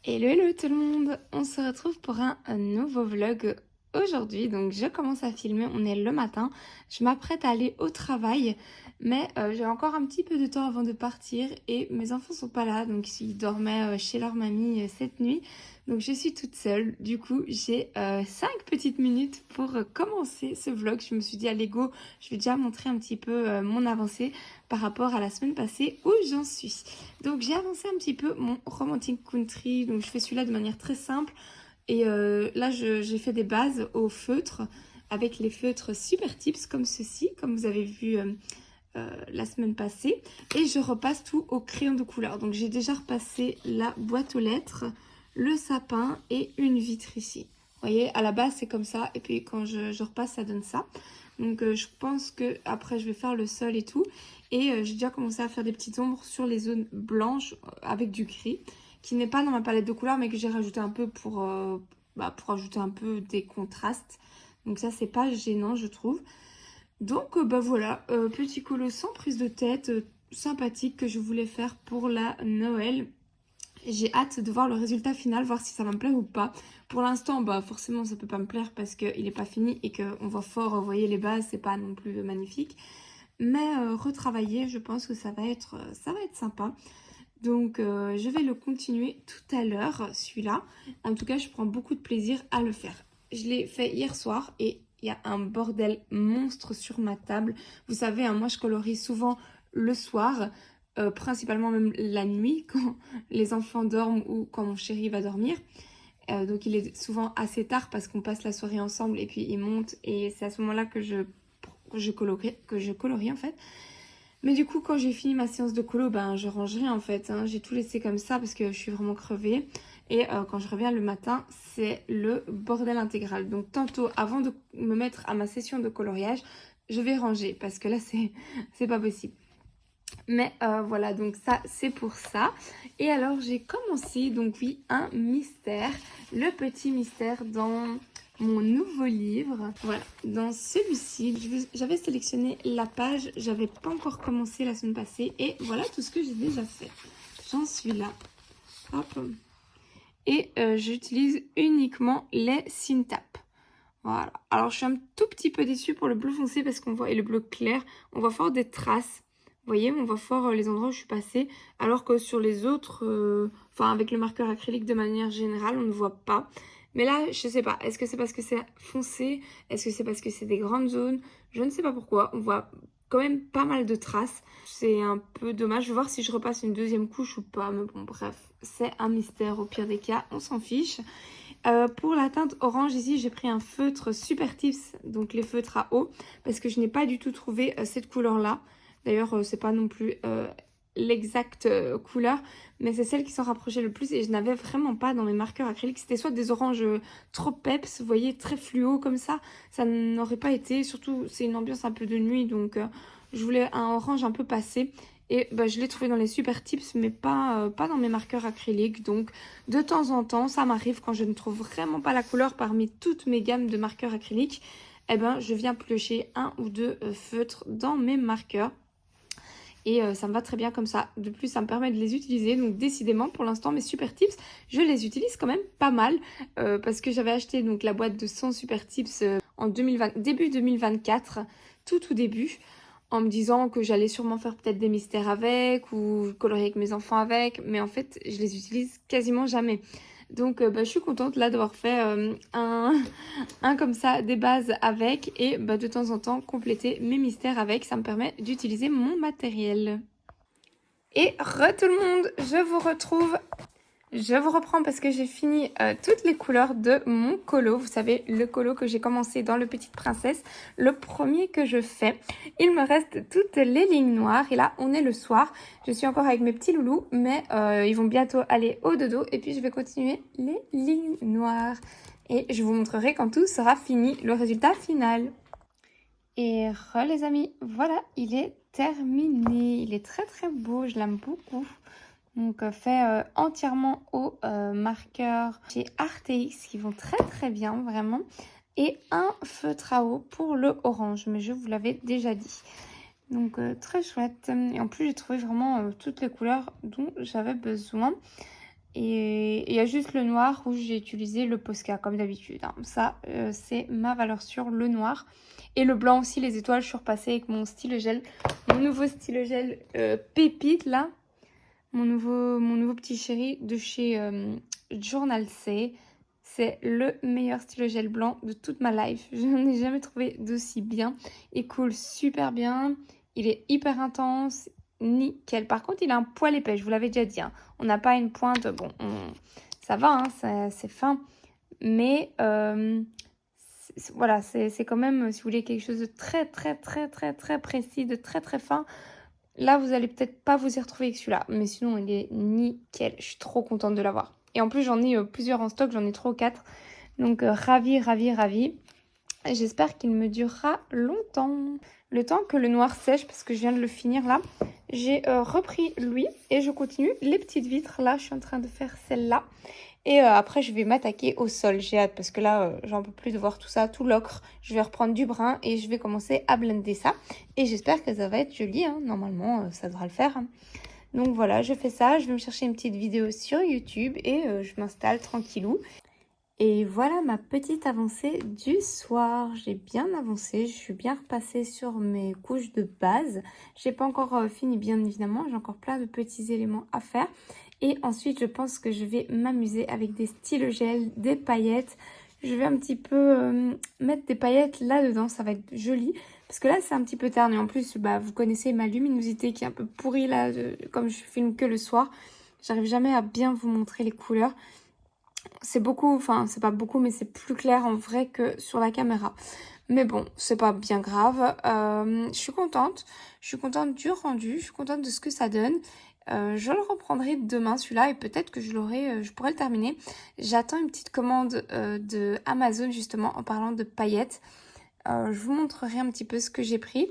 Hello, hello tout le monde! On se retrouve pour un nouveau vlog aujourd'hui. Donc je commence à filmer, on est le matin. Je m'apprête à aller au travail, mais j'ai encore un petit peu de temps avant de partir et mes enfants sont pas là, donc ils dormaient chez leur mamie cette nuit. Donc je suis toute seule. Du coup, j'ai 5 petites minutes pour commencer ce vlog. Je me suis dit, allez go, je vais déjà montrer un petit peu mon avancée par rapport à la semaine passée où j'en suis. Donc j'ai avancé un petit peu mon romantic country, donc je fais celui-là de manière très simple. Et là j'ai fait des bases au feutre avec les feutres Super Tips comme ceci, comme vous avez vu la semaine passée. Et je repasse tout au crayon de couleur. Donc j'ai déjà repassé la boîte aux lettres, le sapin et une vitre ici. Vous voyez, à la base c'est comme ça et puis quand je repasse ça donne ça. Donc je pense que après je vais faire le sol et tout. Et j'ai déjà commencé à faire des petites ombres sur les zones blanches avec du gris, qui n'est pas dans ma palette de couleurs, mais que j'ai rajouté un peu pour ajouter un peu des contrastes. Donc ça, c'est pas gênant, je trouve. Donc voilà, petit colo sans prise de tête, sympathique que je voulais faire pour la Noël. J'ai hâte de voir le résultat final, voir si ça va me plaire ou pas. Pour l'instant, forcément, ça peut pas me plaire parce qu'il n'est pas fini et qu'on voit fort, vous voyez, les bases, c'est pas non plus magnifique. Mais retravailler, je pense que ça va être sympa. Donc je vais le continuer tout à l'heure, celui-là. En tout cas, je prends beaucoup de plaisir à le faire. Je l'ai fait hier soir et il y a un bordel monstre sur ma table. Vous savez, hein, moi je colorie souvent le soir, principalement même la nuit, quand les enfants dorment ou quand mon chéri va dormir. Donc il est souvent assez tard parce qu'on passe la soirée ensemble et puis il monte et c'est à ce moment-là que je colorie en fait. Mais du coup, quand j'ai fini ma séance de colo, je rangerai en fait, hein. J'ai tout laissé comme ça parce que je suis vraiment crevée. Et quand je reviens le matin, c'est le bordel intégral. Donc tantôt, avant de me mettre à ma session de coloriage, je vais ranger parce que là, c'est pas possible. Mais voilà, donc ça, c'est pour ça. Et alors, j'ai commencé, donc oui, un mystère. Le petit mystère dans mon nouveau livre. Voilà, dans celui-ci, j'avais sélectionné la page. J'avais pas encore commencé la semaine passée. Et voilà tout ce que j'ai déjà fait. J'en suis là. Hop. Et j'utilise uniquement les Cintape. Voilà. Alors, je suis un tout petit peu déçue pour le bleu foncé parce qu'on voit, et le bleu clair, on voit fort des traces. Vous voyez, on voit fort les endroits où je suis passée, alors que sur les autres, enfin avec le marqueur acrylique de manière générale, on ne voit pas. Mais là, je sais pas, est-ce que c'est parce que c'est foncé? Est-ce que c'est parce que c'est des grandes zones? Je ne sais pas pourquoi, on voit quand même pas mal de traces. C'est un peu dommage, je vais voir si je repasse une deuxième couche ou pas, mais bon bref, c'est un mystère au pire des cas, on s'en fiche. Pour la teinte orange, ici, j'ai pris un feutre Super Tips, donc les feutres à eau, parce que je n'ai pas du tout trouvé cette couleur-là. D'ailleurs, c'est pas non plus l'exacte couleur, mais c'est celle qui s'en rapprochait le plus et je n'avais vraiment pas dans mes marqueurs acryliques. C'était soit des oranges trop peps, vous voyez, très fluo comme ça n'aurait pas été. Surtout, c'est une ambiance un peu de nuit, donc je voulais un orange un peu passé. Et je l'ai trouvé dans les Super Tips, mais pas dans mes marqueurs acryliques. Donc, de temps en temps, ça m'arrive quand je ne trouve vraiment pas la couleur parmi toutes mes gammes de marqueurs acryliques. Eh ben, je viens piocher un ou deux feutres dans mes marqueurs. Et ça me va très bien comme ça. De plus, ça me permet de les utiliser. Donc, décidément, pour l'instant, mes Super Tips, je les utilise quand même pas mal. Parce que j'avais acheté donc la boîte de 100 Super Tips en début 2024, tout début, en me disant que j'allais sûrement faire peut-être des mystères avec ou colorier avec mes enfants avec. Mais en fait, je les utilise quasiment jamais. Donc, je suis contente là d'avoir fait un comme ça, des bases avec et de temps en temps compléter mes mystères avec. Ça me permet d'utiliser mon matériel. Et tout le monde, je vous reprends parce que j'ai fini toutes les couleurs de mon colo. Vous savez, le colo que j'ai commencé dans le Petite Princesse, le premier que je fais. Il me reste toutes les lignes noires et là, on est le soir. Je suis encore avec mes petits loulous, mais ils vont bientôt aller au dodo et puis je vais continuer les lignes noires. Et je vous montrerai quand tout sera fini, le résultat final. Et les amis, voilà, il est terminé. Il est très beau, je l'aime beaucoup. Donc fait entièrement au marqueur chez Arteix qui vont très bien vraiment. Et un feutre à eau pour le orange, mais je vous l'avais déjà dit. Donc très chouette. Et en plus j'ai trouvé vraiment toutes les couleurs dont j'avais besoin. Et il y a juste le noir où j'ai utilisé le Posca comme d'habitude, hein. Ça, c'est ma valeur sûre, le noir. Et le blanc aussi, les étoiles, je suis repassée avec mon stylo gel. Mon nouveau stylo gel pépite là. Mon nouveau petit chéri de chez Journal C. C'est le meilleur stylo gel blanc de toute ma life. Je n'ai jamais trouvé d'aussi bien. Il coule super bien. Il est hyper intense. Nickel. Par contre, il a un poil épais. Je vous l'avais déjà dit, hein. On n'a pas une pointe. Bon, ça va, hein, c'est fin. Mais voilà, c'est quand même, si vous voulez, quelque chose de très, très, très, très, très précis, de très, très fin. Là, vous allez peut-être pas vous y retrouver avec celui-là. Mais sinon, il est nickel. Je suis trop contente de l'avoir. Et en plus, j'en ai plusieurs en stock. J'en ai 3 ou 4. Donc, ravie, ravie, ravie. J'espère qu'il me durera longtemps. Le temps que le noir sèche, parce que je viens de le finir là, j'ai repris lui et je continue les petites vitres. Là, je suis en train de faire celle-là. Et après, je vais m'attaquer au sol. J'ai hâte parce que là, j'en peux plus de voir tout ça, tout l'ocre. Je vais reprendre du brun et je vais commencer à blender ça. Et j'espère que ça va être joli, hein. Normalement, ça devra le faire, hein. Donc voilà, je fais ça. Je vais me chercher une petite vidéo sur YouTube et je m'installe tranquillou. Et voilà ma petite avancée du soir. J'ai bien avancé, je suis bien repassée sur mes couches de base. J'ai pas encore fini bien évidemment, j'ai encore plein de petits éléments à faire. Et ensuite je pense que je vais m'amuser avec des stylos gel, des paillettes. Je vais un petit peu mettre des paillettes là-dedans, ça va être joli. Parce que là c'est un petit peu terne et en plus bah, vous connaissez ma luminosité qui est un peu pourrie là, comme je filme que le soir. J'arrive jamais à bien vous montrer les couleurs. C'est beaucoup, enfin c'est pas beaucoup mais c'est plus clair en vrai que sur la caméra. Mais bon, c'est pas bien grave. Je suis contente du rendu, je suis contente de ce que ça donne. Je le reprendrai demain celui-là et peut-être que je pourrais le terminer. J'attends une petite commande de Amazon justement en parlant de paillettes. Je vous montrerai un petit peu ce que j'ai pris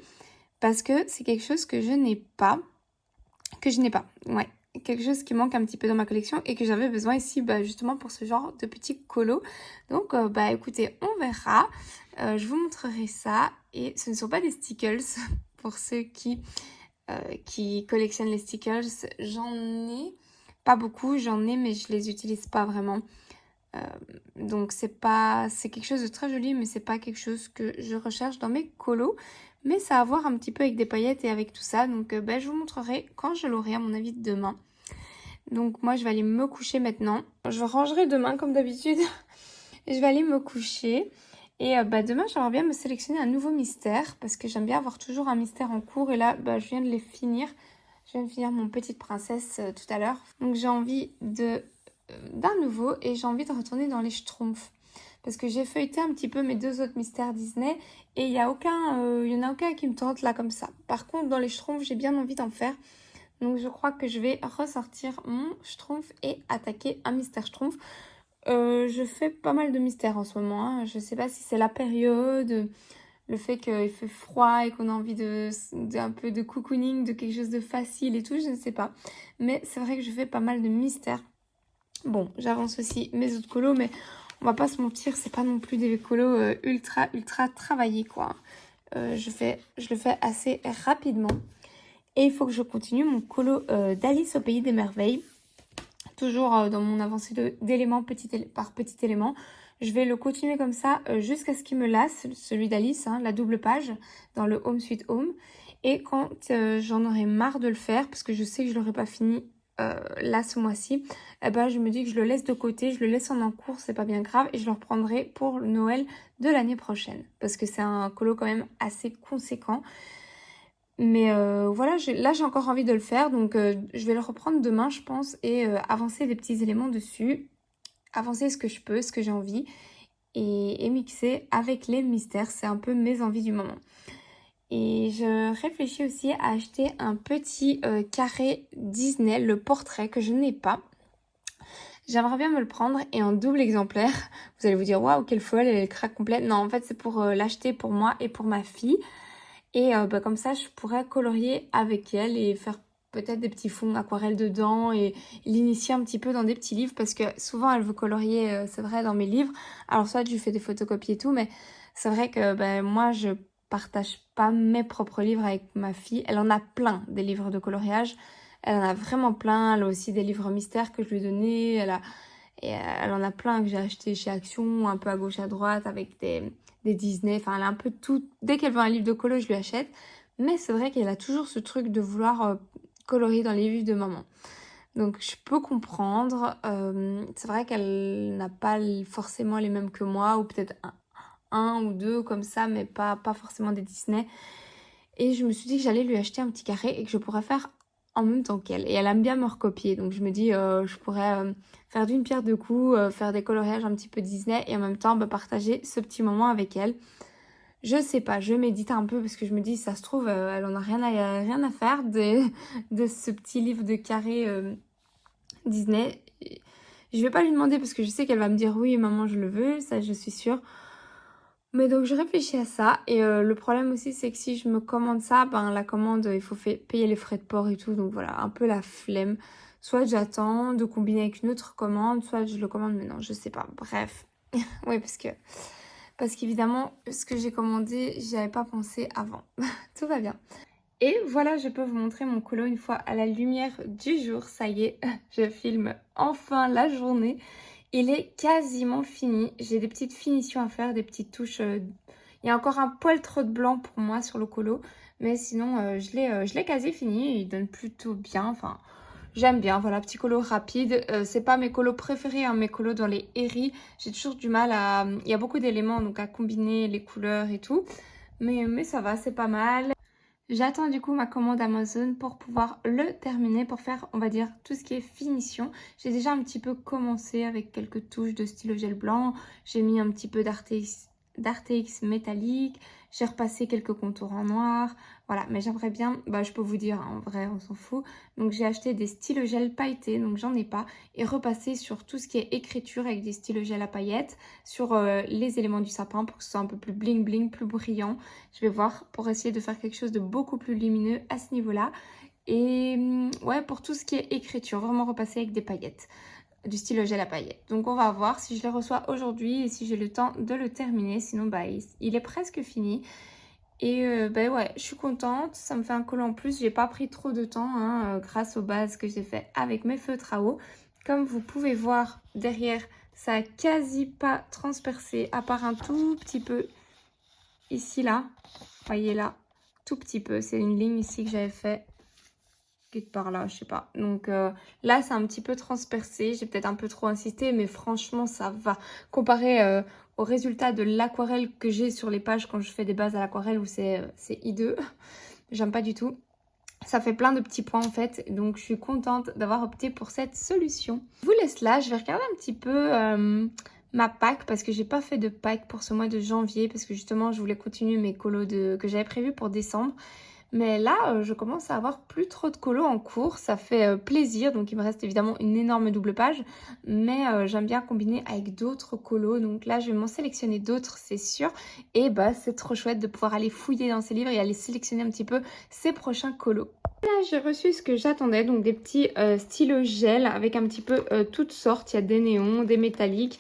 parce que c'est quelque chose que je n'ai pas. Ouais, quelque chose qui manque un petit peu dans ma collection et que j'avais besoin ici bah, justement pour ce genre de petits colos. Donc bah écoutez, on verra. Je vous montrerai ça et ce ne sont pas des stickers pour ceux qui collectionnent les stickers. J'en ai pas beaucoup, j'en ai mais je les utilise pas vraiment. Donc c'est quelque chose de très joli mais c'est pas quelque chose que je recherche dans mes colos. Mais ça a à voir un petit peu avec des paillettes et avec tout ça. Donc ben, je vous montrerai quand je l'aurai, à mon avis, demain. Donc moi, je vais aller me coucher maintenant. Je rangerai demain, comme d'habitude. Je vais aller me coucher. Et bah, demain, j'aimerais bien me sélectionner un nouveau mystère. Parce que j'aime bien avoir toujours un mystère en cours. Et là, bah, je viens de les finir. Je viens de finir mon Petite Princesse tout à l'heure. Donc j'ai envie d'un nouveau. Et j'ai envie de retourner dans les Schtroumpfs. Parce que j'ai feuilleté un petit peu mes 2 autres mystères Disney et il y en a aucun qui me tente là comme ça. Par contre, dans les Schtroumpfs, j'ai bien envie d'en faire. Donc je crois que je vais ressortir mon Schtroumpf et attaquer un mystère Schtroumpf. Je fais pas mal de mystères en ce moment, hein. Je sais pas si c'est la période, le fait qu'il fait froid et qu'on a envie un peu de cocooning, de quelque chose de facile et tout, je ne sais pas. Mais c'est vrai que je fais pas mal de mystères. Bon, j'avance aussi mes autres colos, mais on va pas se mentir, c'est pas non plus des colos ultra travaillés quoi. Je le fais assez rapidement. Et il faut que je continue mon colo d'Alice au Pays des Merveilles. Toujours dans mon avancée d'élément par petit élément. Je vais le continuer comme ça jusqu'à ce qu'il me lasse, celui d'Alice, hein, la double page dans le Home Sweet Home. Et quand j'en aurai marre de le faire, parce que je sais que je l'aurai pas fini là ce mois-ci, eh ben, je me dis que je le laisse de côté, je le laisse en cours, c'est pas bien grave, et je le reprendrai pour le Noël de l'année prochaine. Parce que c'est un colo quand même assez conséquent. Mais voilà, là j'ai encore envie de le faire, donc je vais le reprendre demain je pense et avancer des petits éléments dessus, avancer ce que je peux, ce que j'ai envie et mixer avec les mystères, c'est un peu mes envies du moment. Et je réfléchis aussi à acheter un petit carré Disney, le portrait que je n'ai pas. J'aimerais bien me le prendre et en double exemplaire. Vous allez vous dire waouh quelle folle, elle est craque complète. Non en fait c'est pour l'acheter pour moi et pour ma fille. Et bah, comme ça, je pourrais colorier avec elle et faire peut-être des petits fonds aquarelles dedans et l'initier un petit peu dans des petits livres parce que souvent elle veut colorier, c'est vrai, dans mes livres. Alors soit je lui fais des photocopies et tout, mais c'est vrai que ben, moi je partage pas mes propres livres avec ma fille. Elle en a plein des livres de coloriage. Elle en a vraiment plein. Elle a aussi des livres mystères que je lui ai donnés. Elle en a plein que j'ai acheté chez Action, un peu à gauche, à droite, avec des Disney. Enfin, elle a un peu tout. Dès qu'elle veut un livre de colo, je lui achète. Mais c'est vrai qu'elle a toujours ce truc de vouloir colorier dans les livres de maman. Donc, je peux comprendre. C'est vrai qu'elle n'a pas forcément les mêmes que moi, ou peut-être un ou deux comme ça, mais pas forcément des Disney. Et je me suis dit que j'allais lui acheter un petit carré et que je pourrais faire en même temps qu'elle. Et elle aime bien me recopier. Donc je me dis, je pourrais faire d'une pierre deux coups, faire des coloriages un petit peu Disney et en même temps partager ce petit moment avec elle. Je sais pas, je médite un peu parce que je me dis, ça se trouve, elle en a rien à faire de ce petit livre de carré Disney. Je vais pas lui demander parce que je sais qu'elle va me dire oui, maman, je le veux, ça je suis sûre. Mais donc je réfléchis à ça et le problème aussi c'est que si je me commande ça, la commande il faut payer les frais de port et tout, donc voilà, un peu la flemme. Soit j'attends de combiner avec une autre commande, soit je le commande, mais non, je sais pas. Bref, oui parce qu'évidemment ce que j'ai commandé, j'y avais pas pensé avant. Tout va bien. Et voilà, je peux vous montrer mon colo une fois à la lumière du jour. Ça y est, je filme enfin la journée. Il est quasiment fini. J'ai des petites finitions à faire, des petites touches. Il y a encore un poil trop de blanc pour moi sur le colo. Mais sinon, je l'ai quasi fini. Il donne plutôt bien. Enfin, j'aime bien. Voilà, petit colo rapide. C'est pas mes colos préférés, hein, mes colos dans les Eri. J'ai toujours du mal à... Il y a beaucoup d'éléments, donc à combiner les couleurs et tout. Mais ça va, c'est pas mal. J'attends du coup ma commande Amazon pour pouvoir le terminer, pour faire, on va dire, tout ce qui est finition. J'ai déjà un petit peu commencé avec quelques touches de stylo gel blanc. J'ai mis un petit peu d'Artx métallique. J'ai repassé quelques contours en noir. Voilà, mais j'aimerais bien, je peux vous dire, hein, en vrai, on s'en fout. Donc j'ai acheté des stylos gel pailletés, donc j'en ai pas. Et repassé sur tout ce qui est écriture avec des stylos gel à paillettes, sur les éléments du sapin pour que ce soit un peu plus bling bling, plus brillant. Je vais voir pour essayer de faire quelque chose de beaucoup plus lumineux à ce niveau-là. Et ouais, pour tout ce qui est écriture, vraiment repasser avec des paillettes, du stylo gel à paillettes. Donc on va voir si je les reçois aujourd'hui et si j'ai le temps de le terminer. Sinon, il est presque fini. Et ouais, je suis contente. Ça me fait un colo en plus. J'ai pas pris trop de temps hein, grâce aux bases que j'ai fait avec mes feutres à eau. Comme vous pouvez voir derrière, ça a quasi pas transpercé à part un tout petit peu ici là. Voyez là, tout petit peu. C'est une ligne ici que j'avais fait quelque part là, je sais pas. Donc là, c'est un petit peu transpercé. J'ai peut-être un peu trop insisté, mais franchement, ça va. Comparé au résultat de l'aquarelle que j'ai sur les pages quand je fais des bases à l'aquarelle où c'est hideux. J'aime pas du tout. Ça fait plein de petits points en fait, donc je suis contente d'avoir opté pour cette solution. Je vous laisse là, je vais regarder un petit peu ma pack parce que j'ai pas fait de pack pour ce mois de janvier parce que justement je voulais continuer mes colos que j'avais prévus pour décembre. Mais là, je commence à avoir plus trop de colos en cours, ça fait plaisir, donc il me reste évidemment une énorme double page, mais j'aime bien combiner avec d'autres colos, donc là je vais m'en sélectionner d'autres, c'est sûr, et c'est trop chouette de pouvoir aller fouiller dans ces livres et aller sélectionner un petit peu ces prochains colos. Là, j'ai reçu ce que j'attendais, donc des petits stylos gel avec un petit peu toutes sortes, il y a des néons, des métalliques,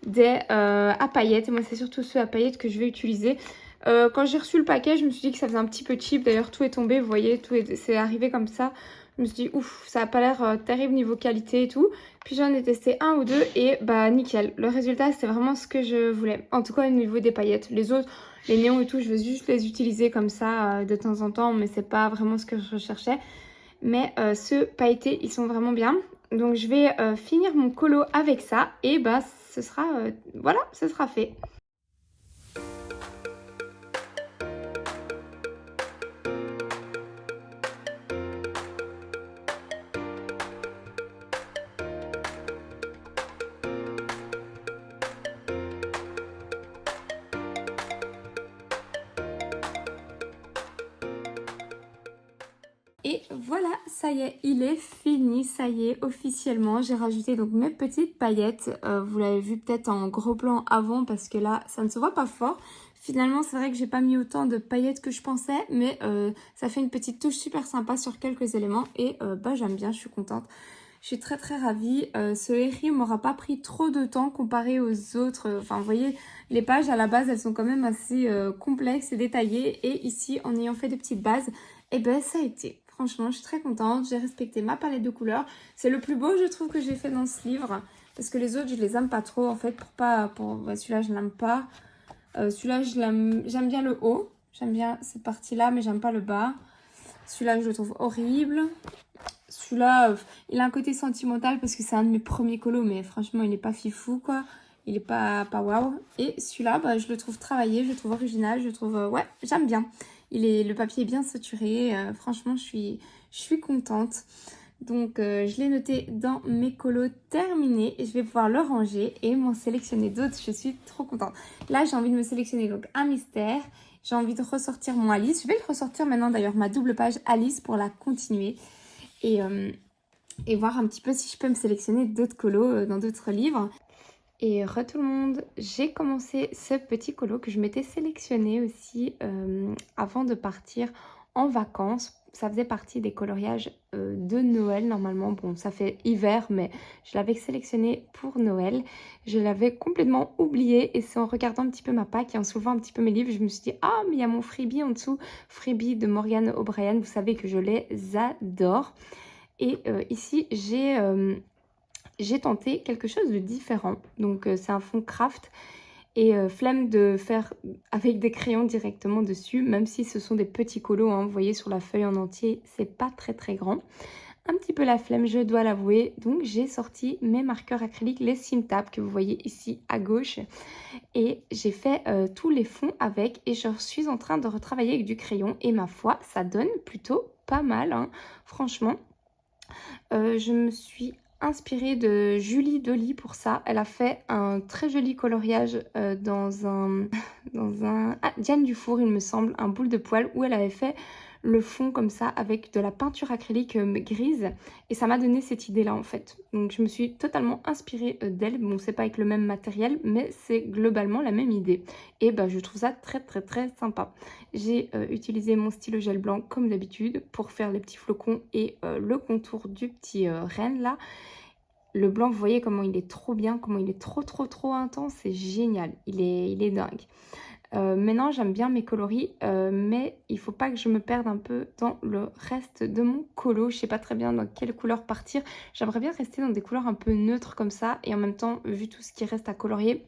des à paillettes, et moi c'est surtout ceux à paillettes que je vais utiliser. Quand j'ai reçu le paquet, je me suis dit que ça faisait un petit peu cheap. D'ailleurs, tout est tombé, vous voyez, c'est arrivé comme ça. Je me suis dit, ouf, ça n'a pas l'air terrible niveau qualité et tout. Puis j'en ai testé un ou deux et nickel. Le résultat, c'est vraiment ce que je voulais. En tout cas, au niveau des paillettes. Les autres, les néons et tout, je vais juste les utiliser comme ça de temps en temps, mais c'est pas vraiment ce que je recherchais. Mais ceux pailletés, ils sont vraiment bien. Donc je vais finir mon colo avec ça et ce sera, voilà, ce sera fait. Et voilà, ça y est, il est fini, ça y est, officiellement. J'ai rajouté donc mes petites paillettes. Vous l'avez vu peut-être en gros plan avant parce que là, ça ne se voit pas fort. Finalement, c'est vrai que j'ai pas mis autant de paillettes que je pensais, mais ça fait une petite touche super sympa sur quelques éléments et j'aime bien, je suis contente. Je suis très très ravie. Ce Eri m'aura pas pris trop de temps comparé aux autres. Enfin, vous voyez, les pages à la base, elles sont quand même assez complexes et détaillées. Et ici, en ayant fait des petites bases, ça a été. Franchement, je suis très contente. J'ai respecté ma palette de couleurs. C'est le plus beau, je trouve, que j'ai fait dans ce livre. Parce que les autres, je les aime pas trop, en fait. Ouais, celui-là, je l'aime pas. Celui-là, j'aime bien le haut. J'aime bien cette partie-là, mais j'aime pas le bas. Celui-là, je le trouve horrible. Celui-là, il a un côté sentimental parce que c'est un de mes premiers colos. Mais franchement, il est pas fifou, quoi. Il est pas waouh. Et celui-là, bah, je le trouve travaillé, je le trouve original. Je le trouve... ouais, j'aime bien. Le papier est bien saturé. Franchement, je suis contente. Donc, je l'ai noté dans mes colos terminés. Et je vais pouvoir le ranger et m'en sélectionner d'autres. Je suis trop contente. Là, j'ai envie de me sélectionner donc un mystère. J'ai envie de ressortir mon Alice. Je vais le ressortir maintenant d'ailleurs, ma double page Alice pour la continuer. Et voir un petit peu si je peux me sélectionner d'autres colos dans d'autres livres. Et tout le monde, j'ai commencé ce petit colo que je m'étais sélectionné aussi avant de partir en vacances. Ça faisait partie des coloriages de Noël normalement. Bon, ça fait hiver, mais je l'avais sélectionné pour Noël. Je l'avais complètement oublié et c'est en regardant un petit peu ma pack et en soulevant un petit peu mes livres, je me suis dit « Ah, mais il y a mon freebie en dessous, freebie de Morgane O'Brien. Vous savez que je les adore. » Et ici, j'ai tenté quelque chose de différent. Donc, c'est un fond craft et flemme de faire avec des crayons directement dessus, même si ce sont des petits colos, hein, vous voyez sur la feuille en entier, c'est pas très très grand. Un petit peu la flemme, je dois l'avouer. Donc, j'ai sorti mes marqueurs acryliques, les Simtab que vous voyez ici à gauche. Et j'ai fait tous les fonds avec et je suis en train de retravailler avec du crayon. Et ma foi, ça donne plutôt pas mal, hein, franchement. Je me suis inspirée de Julie Dolly pour ça. Elle a fait un très joli coloriage dans un Diane Dufour, il me semble, un boule de poil où elle avait fait le fond comme ça avec de la peinture acrylique grise et ça m'a donné cette idée là en fait. Donc je me suis totalement inspirée d'elle. Bon, c'est pas avec le même matériel mais c'est globalement la même idée et bah je trouve ça très très très sympa. J'ai utilisé mon stylo gel blanc comme d'habitude pour faire les petits flocons et le contour du petit renne là. Le blanc, vous voyez comment il est trop bien, comment il est trop intense, c'est génial, il est dingue. Maintenant, j'aime bien mes coloris, mais il faut pas que je me perde un peu dans le reste de mon colo. Je sais pas très bien dans quelle couleur partir. J'aimerais bien rester dans des couleurs un peu neutres comme ça, et en même temps, vu tout ce qui reste à colorier,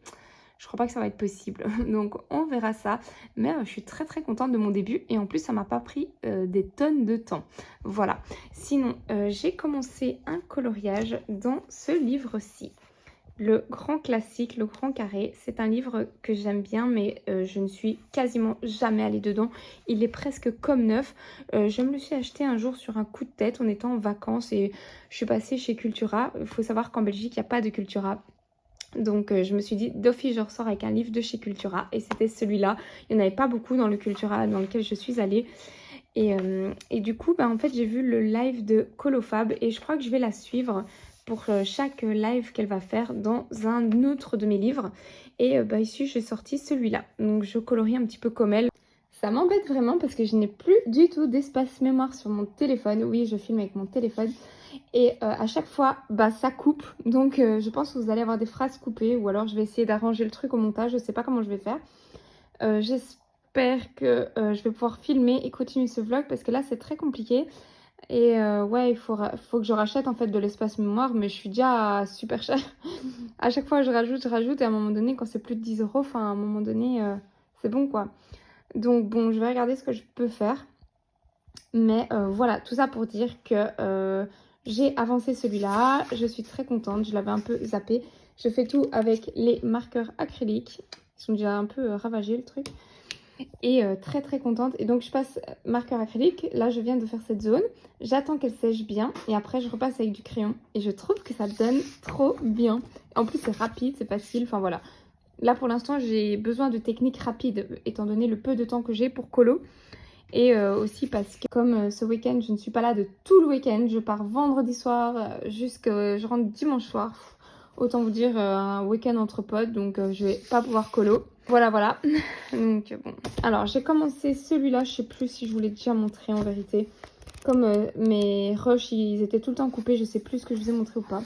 je crois pas que ça va être possible. Donc, on verra ça. Mais je suis très contente de mon début, et en plus, ça m'a pas pris des tonnes de temps. Voilà. Sinon, j'ai commencé un coloriage dans ce livre-ci. Le grand classique, le grand carré, c'est un livre que j'aime bien mais je ne suis quasiment jamais allée dedans. Il est presque comme neuf. Je me le suis acheté un jour sur un coup de tête. On était en vacances et je suis passée chez Cultura. Il faut savoir qu'en Belgique, il n'y a pas de Cultura. Donc je me suis dit d'office je ressors avec un livre de chez Cultura et c'était celui-là. Il n'y en avait pas beaucoup dans le Cultura dans lequel je suis allée. Et du coup, bah, en fait, j'ai vu le live de Colofab et je crois que je vais la suivre pour chaque live qu'elle va faire dans un autre de mes livres. Et bah, ici, j'ai sorti celui-là. Donc, je colorie un petit peu comme elle. Ça m'embête vraiment parce que je n'ai plus du tout d'espace mémoire sur mon téléphone. Oui, je filme avec mon téléphone. Et à chaque fois, bah, ça coupe. Donc, je pense que vous allez avoir des phrases coupées. Ou alors, je vais essayer d'arranger le truc au montage. Je ne sais pas comment je vais faire. J'espère que je vais pouvoir filmer et continuer ce vlog parce que là, c'est très compliqué. Et ouais, il faut que je rachète en fait de l'espace mémoire, mais je suis déjà super chère. À chaque fois, je rajoute et à un moment donné, quand c'est plus de 10 euros, enfin, à un moment donné, c'est bon quoi. Donc bon, je vais regarder ce que je peux faire. Mais voilà, tout ça pour dire que j'ai avancé celui-là. Je suis très contente, je l'avais un peu zappé. Je fais tout avec les marqueurs acryliques. Ils sont déjà un peu ravagés le truc. Et très contente. Et donc je passe marqueur acrylique. Là je viens de faire cette zone. J'attends qu'elle sèche bien. Et après je repasse avec du crayon. Et je trouve que ça donne trop bien. En plus c'est rapide, c'est facile. Enfin voilà. Là pour l'instant j'ai besoin de techniques rapides. Étant donné le peu de temps que j'ai pour colo. Et aussi parce que comme ce week-end je ne suis pas là de tout le week-end. Je pars vendredi soir jusqu'à je rentre dimanche soir. Autant vous dire un week-end entre potes. Donc je vais pas pouvoir colo. Voilà. Donc bon. Alors j'ai commencé celui-là. Je sais plus si je vous l'ai déjà montré en vérité. Comme mes rushs ils étaient tout le temps coupés. Je sais plus ce que je vous ai montré ou pas.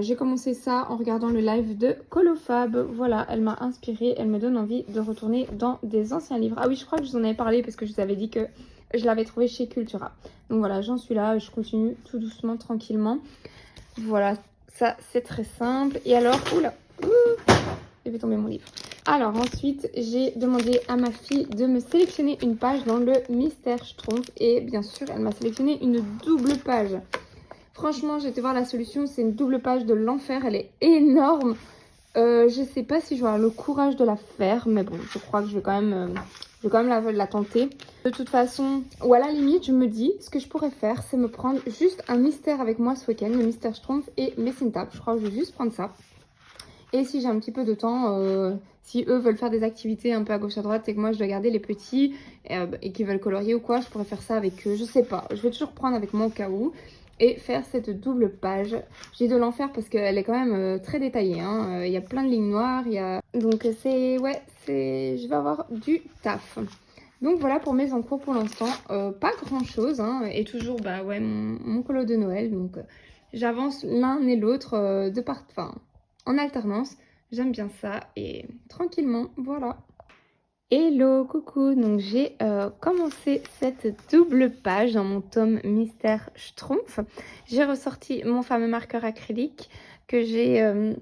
J'ai commencé ça en regardant le live de Colofab. Voilà, elle m'a inspirée. Elle me donne envie de retourner dans des anciens livres. Ah oui, je crois que je vous en avais parlé parce que je vous avais dit que Je l'avais trouvé chez Cultura. Donc voilà, j'en suis là, je continue tout doucement, tranquillement. Voilà, ça c'est très simple. Et alors, oula, j'ai fait tomber mon livre. Alors ensuite, j'ai demandé à ma fille de me sélectionner une page dans le Mystère Schtroumpf. Et bien sûr, elle m'a sélectionné une double page. Franchement, j'ai été voir la solution, c'est une double page de l'enfer, elle est énorme. Je sais pas si je vais avoir le courage de la faire, mais bon, je crois que je vais quand même la tenter. De toute façon, ou à la limite, je me dis, ce que je pourrais faire, c'est me prendre juste un mystère avec moi ce week-end, le Mystère Schtroumpf et Messingtap. Je crois que je vais juste prendre ça. Et si j'ai un petit peu de temps, si eux veulent faire des activités un peu à gauche à droite et que moi je dois garder les petits et qu'ils veulent colorier ou quoi, je pourrais faire ça avec eux. Je sais pas, je vais toujours prendre avec moi au cas où. Et faire cette double page. J'ai de l'en faire parce qu'elle est quand même très détaillée. Hein. Il y a plein de lignes noires. Donc c'est... Ouais, je vais avoir du taf. Donc voilà pour mes encours pour l'instant. Pas grand chose. Hein. Et toujours mon colo de Noël. Donc j'avance l'un et l'autre en alternance. J'aime bien ça. Et tranquillement, voilà. Hello, coucou, donc j'ai commencé cette double page dans mon tome Mystère Schtroumpf. J'ai ressorti mon fameux marqueur acrylique que j'ai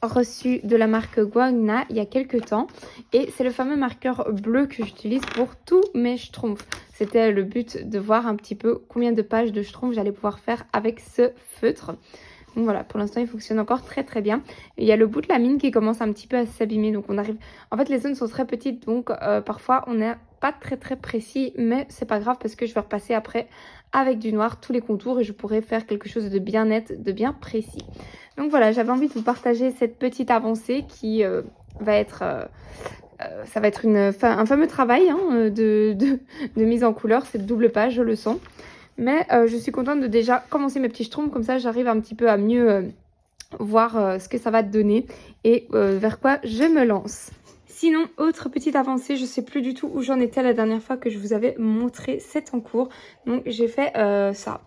reçu de la marque Guagna il y a quelques temps. Et c'est le fameux marqueur bleu que j'utilise pour tous mes Schtroumpfs. C'était le but de voir un petit peu combien de pages de Schtroumpf j'allais pouvoir faire avec ce feutre. Donc voilà, pour l'instant, il fonctionne encore très très bien. Et il y a le bout de la mine qui commence un petit peu à s'abîmer. Donc on arrive... En fait, les zones sont très petites, donc parfois on n'est pas très très précis. Mais c'est pas grave parce que je vais repasser après avec du noir tous les contours et je pourrai faire quelque chose de bien net, de bien précis. Donc voilà, j'avais envie de vous partager cette petite avancée qui va être... ça va être un fameux travail hein, de mise en couleur, cette double page, je le sens. Mais je suis contente de déjà commencer mes petits schtroumpfs, comme ça j'arrive un petit peu à mieux voir ce que ça va te donner et vers quoi je me lance. Sinon, autre petite avancée, je ne sais plus du tout où j'en étais la dernière fois que je vous avais montré cet en cours. Donc j'ai fait ça.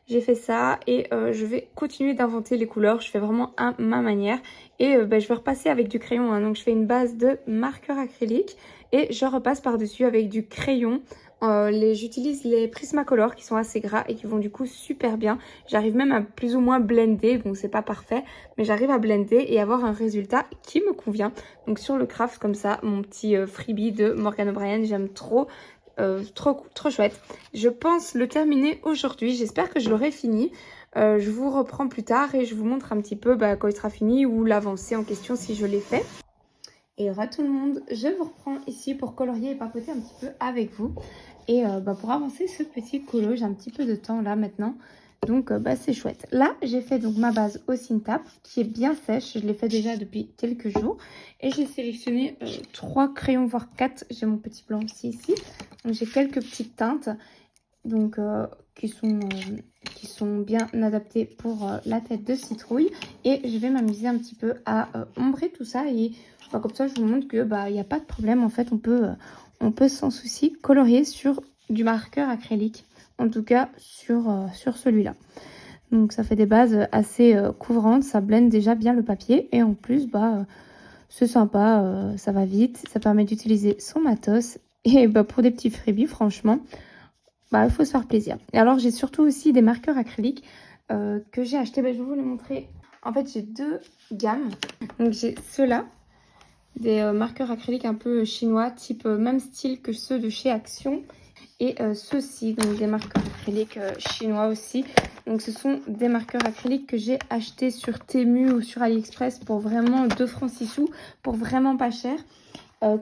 J'ai fait ça et je vais continuer d'inventer les couleurs. Je fais vraiment à ma manière. Et je vais repasser avec du crayon. Hein. Donc je fais une base de marqueur acrylique et je repasse par-dessus avec du crayon. J'utilise les Prismacolor qui sont assez gras et qui vont du coup super bien. J'arrive même à plus ou moins blender. Bon, c'est pas parfait, mais j'arrive à blender et avoir un résultat qui me convient. Donc sur le craft comme ça, mon petit freebie de Morgan O'Brien, j'aime trop. Trop chouette. Je pense le terminer aujourd'hui. J'espère que je l'aurai fini. Je vous reprends plus tard et je vous montre un petit peu quand il sera fini ou l'avancée en question si je l'ai fait. Et re tout le monde, je vous reprends ici pour colorier et papoter un petit peu avec vous. Et pour avancer ce petit colo, j'ai un petit peu de temps là maintenant. Donc c'est chouette. Là, j'ai fait donc ma base au Cintapp qui est bien sèche. Je l'ai fait déjà depuis quelques jours. Et j'ai sélectionné 3 crayons, voire 4. J'ai mon petit blanc aussi ici. Donc j'ai quelques petites teintes donc, qui sont bien adaptées pour la tête de citrouille. Et je vais m'amuser un petit peu à ombrer tout ça. Et comme ça, je vous montre que il n'y a pas de problème. En fait, on peut sans souci colorier sur du marqueur acrylique. En tout cas, sur celui-là. Donc, ça fait des bases assez couvrantes. Ça blende déjà bien le papier. Et en plus, c'est sympa. Ça va vite. Ça permet d'utiliser son matos. Et pour des petits freebies, franchement, il faut se faire plaisir. Et alors, j'ai surtout aussi des marqueurs acryliques que j'ai achetés. Je vais vous les montrer. En fait, j'ai 2 gammes. Donc, j'ai ceux-là. Des marqueurs acryliques un peu chinois, type même style que ceux de chez Action. Et ceux-ci, donc des marqueurs acryliques chinois aussi. Donc ce sont des marqueurs acryliques que j'ai achetés sur Temu ou sur AliExpress pour vraiment 2 francs 6 sous, pour vraiment pas cher,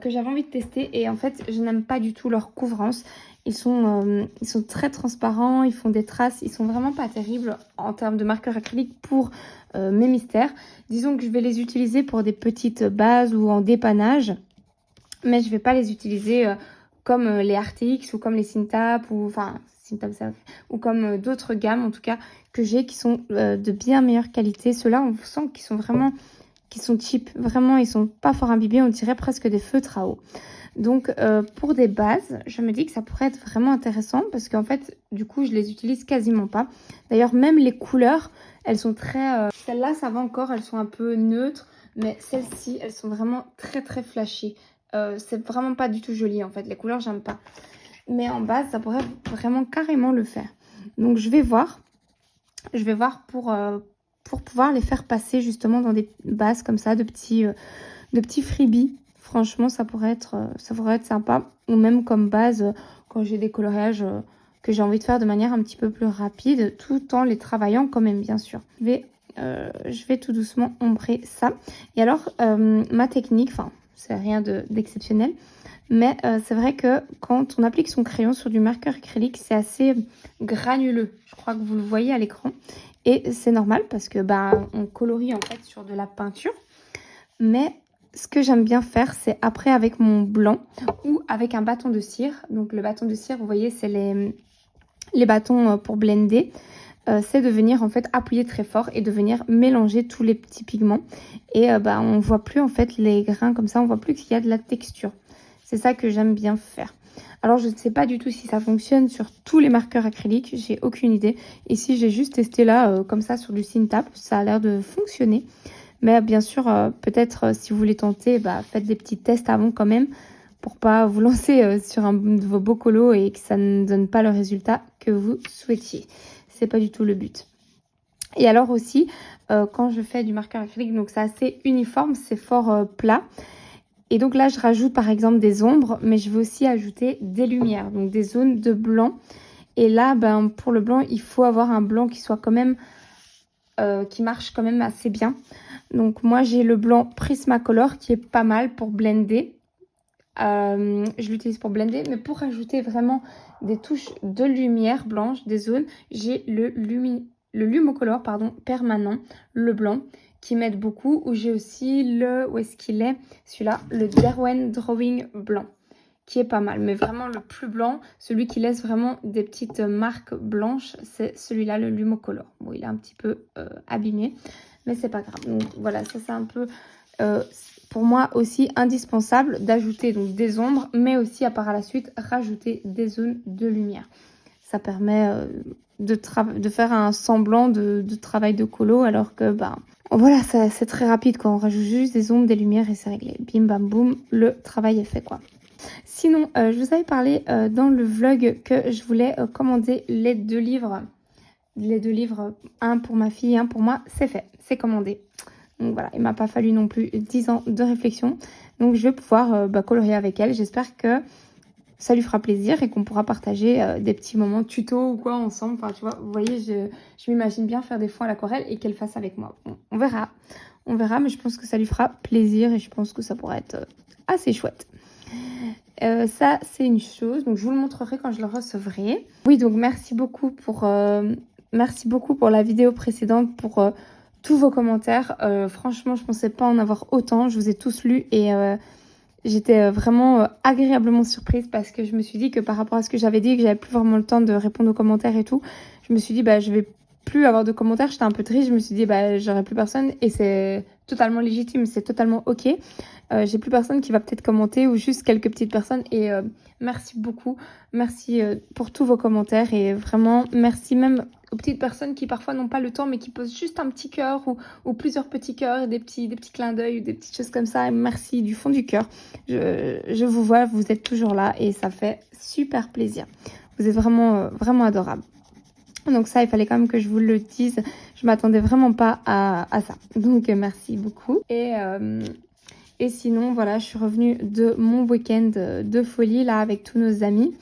que j'avais envie de tester. Et en fait, je n'aime pas du tout leur couvrance. Ils sont très transparents, ils font des traces, ils sont vraiment pas terribles en termes de marqueurs acryliques pour mes mystères. Disons que je vais les utiliser pour des petites bases ou en dépannage, mais je vais pas les utiliser comme les RTX ou comme les Cintapp ou comme d'autres gammes en tout cas que j'ai qui sont de bien meilleure qualité. Ceux-là, on sent qu'ils sont cheap, vraiment ils sont pas fort imbibés, on dirait presque des feutres à eau. Donc pour des bases, je me dis que ça pourrait être vraiment intéressant parce qu'en fait, du coup, je les utilise quasiment pas. D'ailleurs, même les couleurs, elles sont très... Celles-là, ça va encore, elles sont un peu neutres, mais celles-ci, elles sont vraiment très très flashy. C'est vraiment pas du tout joli en fait, les couleurs, j'aime pas. mais en base, ça pourrait vraiment carrément le faire. Donc, je vais voir pour pouvoir les faire passer justement dans des bases comme ça, de petits freebies. Franchement, ça pourrait être sympa. Ou même comme base, quand j'ai des coloriages que j'ai envie de faire de manière un petit peu plus rapide, tout en les travaillant quand même, bien sûr. Je vais tout doucement ombrer ça. Et alors, ma technique, enfin, c'est rien d'exceptionnel, mais c'est vrai que quand on applique son crayon sur du marqueur acrylique, c'est assez granuleux. Je crois que vous le voyez à l'écran. Et c'est normal parce que on colorie en fait sur de la peinture. Mais ce que j'aime bien faire, c'est après avec mon blanc ou avec un bâton de cire. Donc le bâton de cire, vous voyez, c'est les bâtons pour blender. C'est de venir en fait appuyer très fort et de venir mélanger tous les petits pigments. Et on voit plus en fait les grains comme ça, on voit plus qu'il y a de la texture. C'est ça que j'aime bien faire. Alors je ne sais pas du tout si ça fonctionne sur tous les marqueurs acryliques, j'ai aucune idée. Ici j'ai juste testé là comme ça sur du Cinetap, ça a l'air de fonctionner. Mais bien sûr, peut-être si vous voulez tenter, faites des petits tests avant quand même pour pas vous lancer sur un de vos beaux colos et que ça ne donne pas le résultat que vous souhaitiez. C'est pas du tout le but. Et alors aussi, quand je fais du marqueur acrylique, donc c'est assez uniforme, c'est fort plat. Et donc là, je rajoute par exemple des ombres, mais je vais aussi ajouter des lumières, donc des zones de blanc. Et là, pour le blanc, il faut avoir un blanc qui soit quand même, qui marche quand même assez bien. Donc moi, j'ai le blanc Prismacolor qui est pas mal pour blender. Je l'utilise pour blender, mais pour ajouter vraiment des touches de lumière blanche, des zones, j'ai le Lumocolor permanent, le blanc, qui m'aide beaucoup. Ou j'ai aussi où est-ce qu'il est? Celui-là, le Derwent Drawing blanc, qui est pas mal. Mais vraiment le plus blanc, celui qui laisse vraiment des petites marques blanches, c'est celui-là, le Lumocolor. Bon, il est un petit peu abîmé, mais c'est pas grave. Donc voilà, ça c'est un peu... pour moi aussi indispensable d'ajouter donc des ombres, mais aussi à part la suite rajouter des zones de lumière. Ça permet de faire un semblant de travail de colo, alors que voilà, c'est très rapide quand on rajoute juste des ombres, des lumières et c'est réglé. Bim bam boum, le travail est fait quoi. Sinon, je vous avais parlé dans le vlog que je voulais commander les deux livres. Les deux livres, un pour ma fille, un pour moi, c'est fait, c'est commandé. Donc voilà, il m'a pas fallu non plus 10 ans de réflexion. Donc je vais pouvoir colorier avec elle. J'espère que ça lui fera plaisir et qu'on pourra partager des petits moments tuto ou quoi ensemble. Enfin, tu vois, vous voyez, je m'imagine bien faire des fois à l'aquarelle et qu'elle fasse avec moi. Bon, on verra. On verra, mais je pense que ça lui fera plaisir et je pense que ça pourrait être assez chouette. Ça, c'est une chose. Donc, je vous le montrerai quand je le recevrai. Oui, donc merci beaucoup pour la vidéo précédente, pour tous vos commentaires. Franchement, je pensais pas en avoir autant. Je vous ai tous lus et j'étais vraiment agréablement surprise parce que je me suis dit que par rapport à ce que j'avais dit, que j'avais plus vraiment le temps de répondre aux commentaires et tout, je me suis dit je vais plus avoir de commentaires. J'étais un peu triste, je me suis dit j'aurai plus personne et c'est totalement légitime, c'est totalement ok. J'ai plus personne qui va peut-être commenter ou juste quelques petites personnes et merci beaucoup, merci pour tous vos commentaires et vraiment merci même aux petites personnes qui parfois n'ont pas le temps mais qui posent juste un petit cœur ou plusieurs petits cœurs et des petits clins d'œil ou des petites choses comme ça. Et merci du fond du cœur. Je vous vois, vous êtes toujours là et ça fait super plaisir. Vous êtes vraiment, vraiment adorables. Donc ça, il fallait quand même que je vous le dise. Je m'attendais vraiment pas à ça. Donc merci beaucoup. Et sinon, voilà, je suis revenue de mon week-end de folie là avec tous nos amis.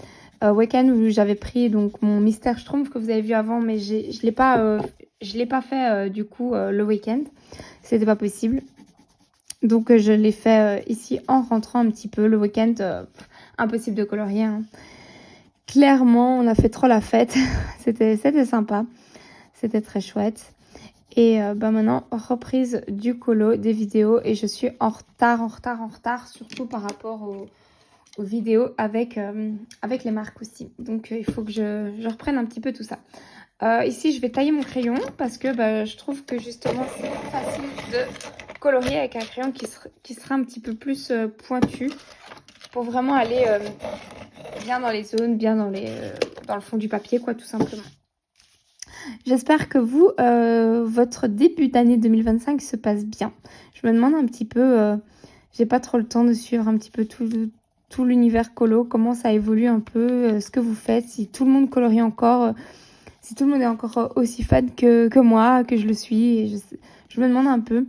Week-end où j'avais pris donc mon Mystère Schtroumpf que vous avez vu avant, mais je l'ai pas fait du coup le week-end. C'était pas possible. Donc je l'ai fait ici en rentrant un petit peu le week-end. Impossible de colorier. Hein. Clairement, on a fait trop la fête. C'était sympa. C'était très chouette. Et maintenant, reprise du colo, des vidéos. Et je suis en retard, surtout par rapport aux vidéos avec les marques aussi. Donc, il faut que je reprenne un petit peu tout ça. Ici, je vais tailler mon crayon parce que je trouve que justement, c'est plus facile de colorier avec un crayon qui sera un petit peu plus pointu pour vraiment aller bien dans les zones, bien dans le fond du papier, quoi, tout simplement. J'espère que vous, votre début d'année 2025 se passe bien. Je me demande un petit peu, j'ai pas trop le temps de suivre un petit peu tout l'univers colo, comment ça évolue un peu, ce que vous faites, si tout le monde colorie encore, si tout le monde est encore aussi fan que moi, que je le suis. Et je me demande un peu.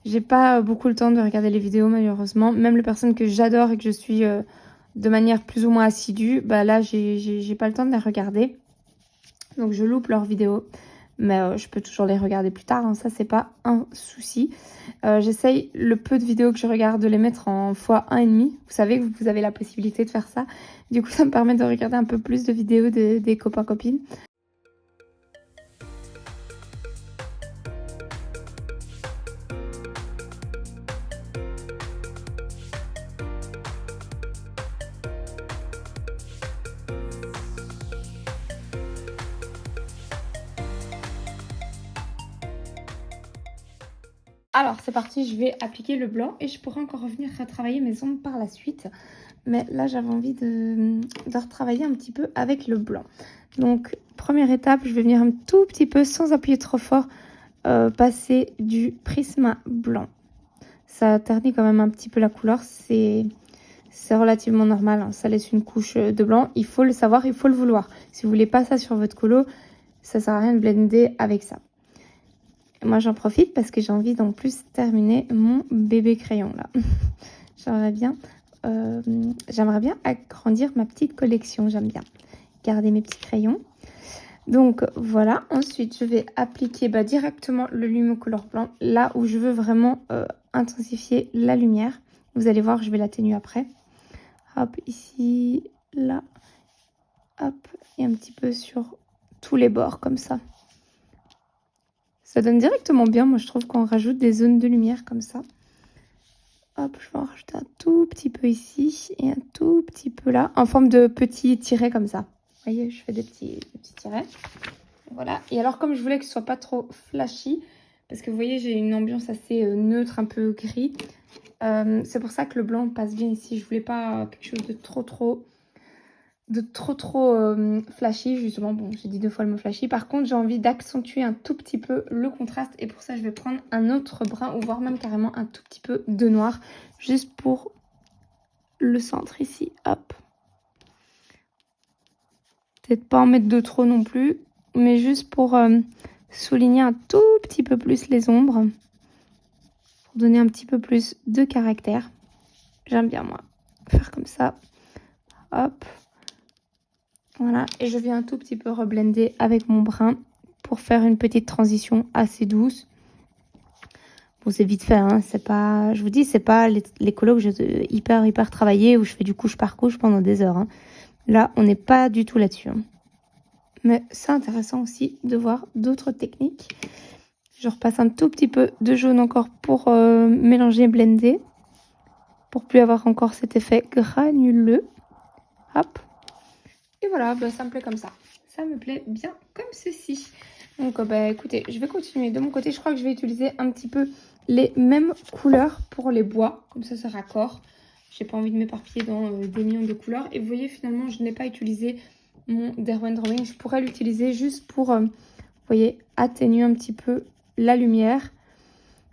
J'ai pas beaucoup le temps de regarder les vidéos malheureusement. Même les personnes que j'adore et que je suis de manière plus ou moins assidue, bah là j'ai pas le temps de les regarder. Donc je loupe leurs vidéos. Mais je peux toujours les regarder plus tard, hein, ça c'est pas un souci. J'essaye le peu de vidéos que je regarde de les mettre en x1,5. Vous savez que vous avez la possibilité de faire ça. Du coup ça me permet de regarder un peu plus de vidéos des copains-copines. Alors c'est parti, je vais appliquer le blanc et je pourrais encore revenir retravailler mes ombres par la suite. Mais là j'avais envie de retravailler un petit peu avec le blanc. Donc première étape, je vais venir un tout petit peu sans appuyer trop fort passer du prisme blanc. Ça ternit quand même un petit peu la couleur, c'est relativement normal, hein. Ça laisse une couche de blanc, il faut le savoir, il faut le vouloir. Si vous voulez pas ça sur votre colo, ça sert à rien de blender avec ça. Moi j'en profite parce que j'ai envie d'en plus terminer mon bébé crayon là. J'aimerais bien agrandir ma petite collection, j'aime bien garder mes petits crayons. Donc voilà, ensuite je vais appliquer directement le Lumocolor blanc là où je veux vraiment intensifier la lumière. Vous allez voir, je vais l'atténuer après. Hop, ici, là, hop, et un petit peu sur tous les bords comme ça. Ça donne directement bien, moi je trouve qu'on rajoute des zones de lumière comme ça. Hop, je vais en rajouter un tout petit peu ici et un tout petit peu là, en forme de petits tirets comme ça. Vous voyez, je fais des petits tirets. Voilà, et alors comme je voulais que ce soit pas trop flashy, parce que vous voyez, j'ai une ambiance assez neutre, un peu gris. C'est pour ça que le blanc passe bien ici. Je voulais pas quelque chose de trop flashy, justement. Bon, j'ai dit 2 fois le mot flashy. Par contre, j'ai envie d'accentuer un tout petit peu le contraste. Et pour ça, je vais prendre un autre brun, ou voire même carrément un tout petit peu de noir. Juste pour le centre ici. Hop. Peut-être pas en mettre de trop non plus. Mais juste pour souligner un tout petit peu plus les ombres. Pour donner un petit peu plus de caractère. J'aime bien, moi, faire comme ça. Hop. Voilà, et je viens un tout petit peu reblender avec mon brun pour faire une petite transition assez douce. Bon, c'est vite fait, hein, c'est pas, je vous dis, c'est pas les colos que j'ai hyper travaillé où je fais du couche par couche pendant des heures, hein. Là, on n'est pas du tout là-dessus, hein. Mais c'est intéressant aussi de voir d'autres techniques. Je repasse un tout petit peu de jaune encore pour mélanger et blender. Pour plus avoir encore cet effet granuleux. Hop. Et voilà, ça me plaît comme ça. Ça me plaît bien comme ceci. Donc écoutez, je vais continuer de mon côté. Je crois que je vais utiliser un petit peu les mêmes couleurs pour les bois. Comme ça raccord. J'ai pas envie de m'éparpiller dans des millions de couleurs. Et vous voyez, finalement, je n'ai pas utilisé mon Derwent Drawing. Je pourrais l'utiliser juste pour, vous voyez, atténuer un petit peu la lumière.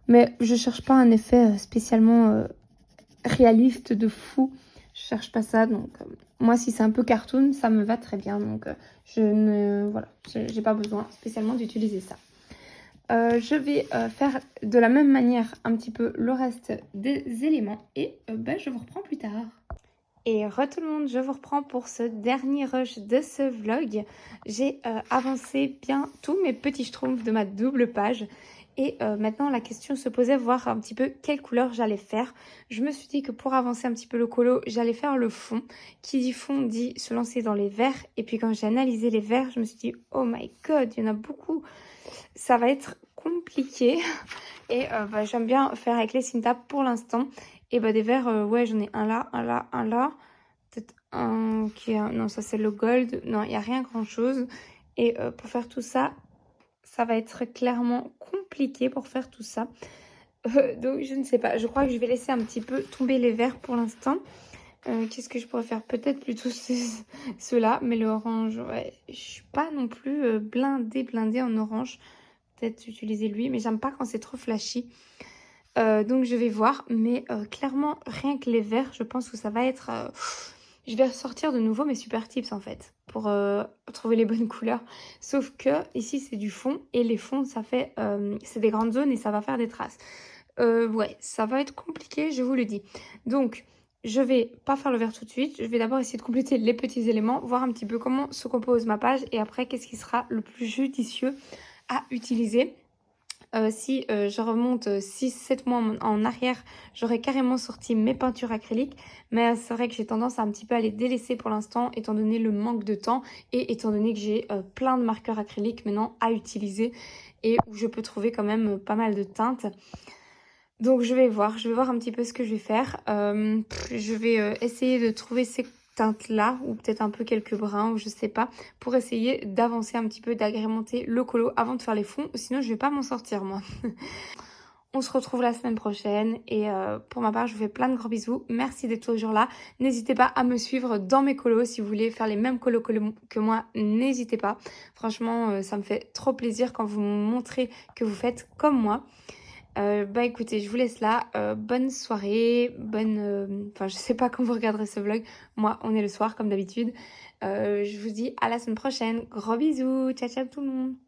Mais je cherche pas un effet spécialement réaliste de fou. Je cherche pas ça, donc moi si c'est un peu cartoon, ça me va très bien. Donc j'ai pas besoin spécialement d'utiliser ça. Je vais faire de la même manière un petit peu le reste des éléments et je vous reprends plus tard. Et tout le monde, je vous reprends pour ce dernier rush de ce vlog. J'ai avancé bien tous mes petits schtroumpfs de ma double page. Et maintenant, la question se posait, voir un petit peu quelle couleur j'allais faire. Je me suis dit que pour avancer un petit peu le colo, j'allais faire le fond. Qui dit fond dit se lancer dans les verts. Et puis quand j'ai analysé les verts, je me suis dit, oh my god, il y en a beaucoup. Ça va être compliqué. Et j'aime bien faire avec les Cinta pour l'instant. Et des verts, ouais, j'en ai un là, un là, un là. Peut-être un qui est... Non, ça c'est le gold. Non, il n'y a rien grand-chose. Et pour faire tout ça, ça va être clairement compliqué pour faire tout ça. Donc, je ne sais pas. Je crois que je vais laisser un petit peu tomber les verts pour l'instant. Qu'est-ce que je pourrais faire? Peut-être plutôt ceux-là. Mais le orange, ouais, je suis pas non plus blindée en orange. Peut-être utiliser lui. Mais j'aime pas quand c'est trop flashy. Donc je vais voir, mais clairement rien que les verts, je pense que ça va être... Je vais ressortir de nouveau mes super tips en fait, pour trouver les bonnes couleurs. Sauf que ici c'est du fond, et les fonds ça fait... c'est des grandes zones et ça va faire des traces. Ouais, ça va être compliqué, je vous le dis. Donc, je vais pas faire le vert tout de suite. Je vais d'abord essayer de compléter les petits éléments, voir un petit peu comment se compose ma page et après, qu'est-ce qui sera le plus judicieux à utiliser. Si je remonte 6-7 mois en arrière, j'aurais carrément sorti mes peintures acryliques. Mais c'est vrai que j'ai tendance à un petit peu à les délaisser pour l'instant, étant donné le manque de temps et étant donné que j'ai plein de marqueurs acryliques maintenant à utiliser et où je peux trouver quand même pas mal de teintes. Donc je vais voir un petit peu ce que je vais faire. Je vais essayer de trouver ces teintes-là, ou peut-être un peu quelques bruns, ou je sais pas, pour essayer d'avancer un petit peu, d'agrémenter le colo avant de faire les fonds, sinon je vais pas m'en sortir moi. On se retrouve la semaine prochaine et pour ma part je vous fais plein de gros bisous. Merci d'être toujours là. N'hésitez pas à me suivre dans mes colos si vous voulez faire les mêmes colos que moi, n'hésitez pas. Franchement ça me fait trop plaisir quand vous me montrez que vous faites comme moi. Bah écoutez, je vous laisse là. Bonne soirée, Enfin, je sais pas quand vous regarderez ce vlog. Moi, on est le soir comme d'habitude. Je vous dis à la semaine prochaine. Gros bisous. Ciao, ciao tout le monde.